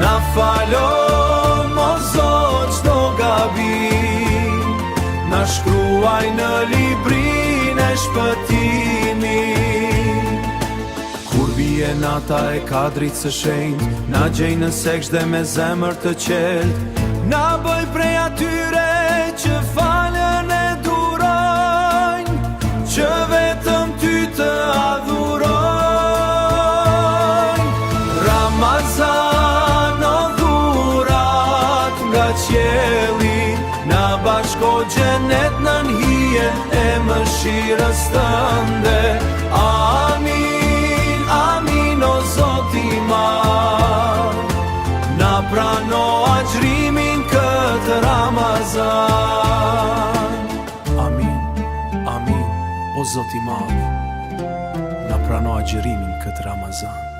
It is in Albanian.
Na falo mo Zot çdo gabim, na shkruaj në librin e shpëtimit. Kur bie nata e kadrit së shenjtë, na gjej në seksh dhe me zemër të qeltë, na bëj prej atyre që falën e durojnë, që vetëm ty të adhurojnë. Ramazan o dhurat nga qielli, na bashko xhenet në hijen e mëshirës tënde. Amin, amin o Zot i madh, na prano agjrimin këtë Ramazan. Amin, amin o Zot i madh, na prano agjrimin këtë Ramazan.